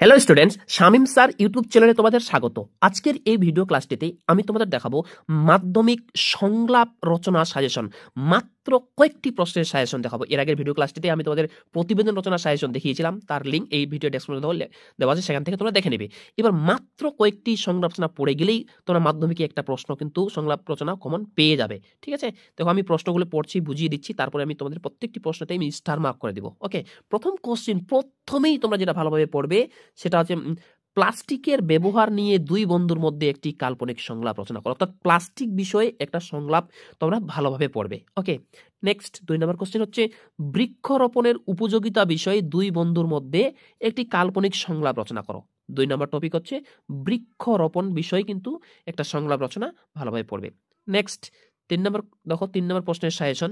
Hello students, Shamim sir YouTube চ্যানেলে তোমাদের স্বাগত। আজকের এই ভিডিও ক্লাসটিতে আমি তোমাদের দেখাবো মাধ্যমিক সংলাপ রচনা সাজেশন। মাত্র কয়েকটি প্রশ্নের সাজেশন দেখাবো। এর আগের ভিডিও ক্লাসটিতে আমি তোমাদের প্রতিবেদন রচনা সাজেশন দেখিয়েছিলাম, তার লিঙ্ক এই ভিডিও ডেসক্রিপশনে দেওয়া আছে, সেখান থেকে তোমরা দেখে নেবে। এবার মাত্র কয়েকটি সংলাপ রচনা পড়ে গেলেই তোমরা মাধ্যমিকে একটা প্রশ্ন কিন্তু সংলাপ রচনা কমন পেয়ে যাবে। ঠিক আছে, দেখো আমি প্রশ্নগুলো পড়ছি, বুঝিয়ে দিচ্ছি, তারপরে আমি তোমাদের প্রত্যেকটি প্রশ্নতে আমি স্টার মার্ক করে দিব। ওকে, প্রথম কোশ্চেন, প্রথমেই তোমরা যেটা ভালোভাবে পড়বে সেটা হচ্ছে প্লাস্টিকের ব্যবহার নিয়ে দুই বন্ধুর মধ্যে একটি কাল্পনিক সংলাপ রচনা করো। অর্থাৎ প্লাস্টিক বিষয়ে একটা সংলাপ তোমরা ভালোভাবে পড়বে। ওকে, নেক্সট 2 নম্বর কোশ্চেন হচ্ছে বৃক্ষরোপণের উপযোগিতা বিষয়ে দুই বন্ধুর মধ্যে একটি কাল্পনিক সংলাপ রচনা করো। 2 নম্বর টপিক হচ্ছে বৃক্ষরোপণ বিষয়ে কিন্তু একটা সংলাপ রচনা ভালোভাবে পড়বে। নেক্সট 3 নম্বর, দেখো 3 নম্বর প্রশ্নের সাজেশন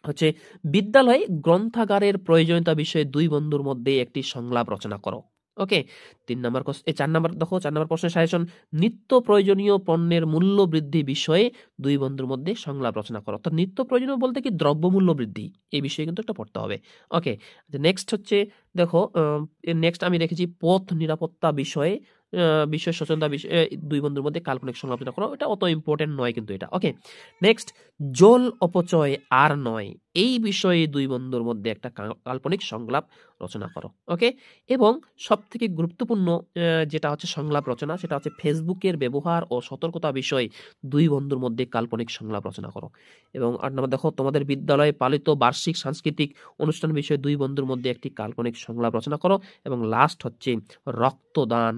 হচ্ছে বিদ্যালয়ে গ্রন্থাগারের প্রয়োজনীয়তা বিষয়ে দুই বন্ধুর মধ্যে একটি সংলাপ রচনা করো। ওকে, 3 নম্বর 4 নম্বর, দেখো 4 নম্বর প্রশ্নের সাজেশন নিত্য প্রয়োজনীয় পণ্যের মূল্য বৃদ্ধি বিষয়ে দুই বন্ধুর মধ্যে সংলাপ রচনা করো। অর্থাৎ নিত্য প্রয়োজনীয় বলতে কি দ্রব্যমূল্য বৃদ্ধি, এই বিষয়ে কিন্তু একটা পড়তে হবে। ওকে, নেক্সট হচ্ছে দেখো নেক্সট আমি রেখেছি পথ নিরাপত্তা বিষয়ে বিষয় সচেতনতা বিষয়ে দুই বন্ধুর মধ্যে কাল্পনিক সংলাপ রচনা করো। এটা অত ইম্পর্টেন্ট নয় কিন্তু এটা। ওকে, নেক্সট জল অপচয় আর নয়, এই বিষয়ে দুই বন্ধুর মধ্যে একটা কাল্পনিক সংলাপ রচনা করো। ওকে, এবং সব থেকে গুরুত্বপূর্ণ যেটা হচ্ছে সংলাপ রচনা, সেটা হচ্ছে ফেসবুকের ব্যবহার ও সতর্কতা বিষয়ে দুই বন্ধুর মধ্যে কাল্পনিক সংলাপ রচনা করো। এবং 8 নম্বর, দেখো তোমাদের বিদ্যালয়ে পালিত বার্ষিক সাংস্কৃতিক অনুষ্ঠান বিষয়ে দুই বন্ধুর মধ্যে একটি কাল্পনিক সংলাপ রচনা করো। এবং লাস্ট হচ্ছে রক্তদান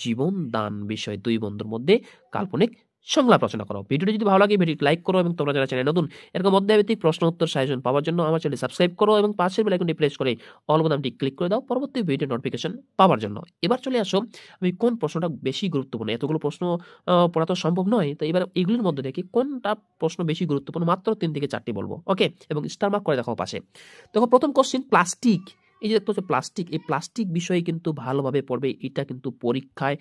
জীবন দান বিষয়ে দুই বন্ধুর মধ্যে কাল্পনিক সংলাপ রচনা করো। ভিডিওটি যদি ভালো লাগে ভিডিওটি লাইক করো, এবং তোমরা যারা চ্যানেল নতুন এরকম অধ্যায়ভিত্তিক প্রশ্ন উত্তর সাজেশন পাওয়ার জন্য আমার চ্যানেল সাবস্ক্রাইব করো এবং পাশের বেল আইকনটি প্রেস করে অল বোতামটি ক্লিক করে দাও পরবর্তী ভিডিও নোটিফিকেশন পাওয়ার জন্য। এবার চলে আসো আমি কোন প্রশ্নটা বেশি গুরুত্বপূর্ণ। এতগুলো প্রশ্ন পড়া তো সম্ভব নয়, তো এবার এগুলির মধ্যে দেখি কোনটা প্রশ্ন বেশি গুরুত্বপূর্ণ। মাত্র 3 থেকে 4টি বলবো। ওকে, এবং স্টার মার্ক করে দেখাও পাশে। দেখো প্রথম কোশ্চেন প্লাস্টিক, এই যে দেখতে হচ্ছে প্লাস্টিক, এই প্লাস্টিক বিষয়ে কিন্তু ভালোভাবে পড়বে। এটা কিন্তু পরীক্ষায়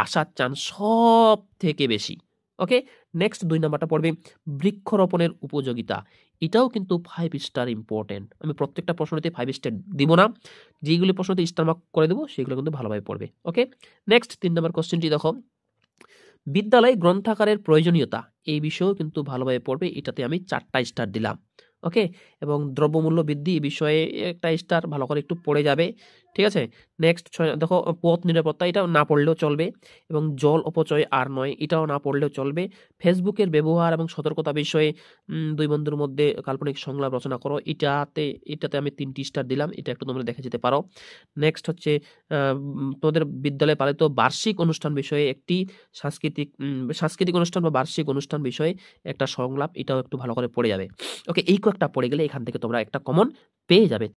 আসার চান্স সব থেকে বেশি। ওকে, নেক্সট 2 নাম্বারটা পড়বে বৃক্ষরোপণের উপযোগিতা। এটাও কিন্তু 5 স্টার ইম্পর্টেন্ট। আমি প্রত্যেকটা প্রশ্নতে 5 স্টার দিব না, যেগুলি প্রশ্নতে স্টার মার্ক করে দেবো সেগুলো কিন্তু ভালোভাবে পড়বে। ওকে, নেক্সট 3 নাম্বার কোশ্চেনটি দেখো বিদ্যালয়ে গ্রন্থাগারের প্রয়োজনীয়তা, এই বিষয়েও কিন্তু ভালোভাবে পড়বে। এটাতে আমি 4টা স্টার দিলাম। ওকে, এবং দ্রব্যমূল্য বৃদ্ধি এই বিষয়ে একটা স্টার, ভালো করে একটু পড়ে যাবে। ঠিক আছে, নেক্সট দেখো পথ নিরাপত্তা, এটাও না পড়লেও চলবে। এবং জল অপচয় আর নয়, এটাও না পড়লেও চলবে। ফেসবুকের ব্যবহার এবং সতর্কতা বিষয়ে দুই বন্ধুর মধ্যে কাল্পনিক সংলাপ রচনা করো। এটাতে আমি 3টি স্টার দিলাম, এটা একটু তোমরা দেখে যেতে পারো। নেক্সট হচ্ছে তোমাদের বিদ্যালয়ে পালিত বার্ষিক অনুষ্ঠান বিষয়ে একটি সাংস্কৃতিক অনুষ্ঠান বা বার্ষিক অনুষ্ঠান বিষয়ে একটা সংলাপ, এটাও একটু ভালো করে পড়ে যাবে। ওকে, এই কয়েকটা পড়ে গেলে এখান থেকে তোমরা একটা কমন পেয়ে যাবে।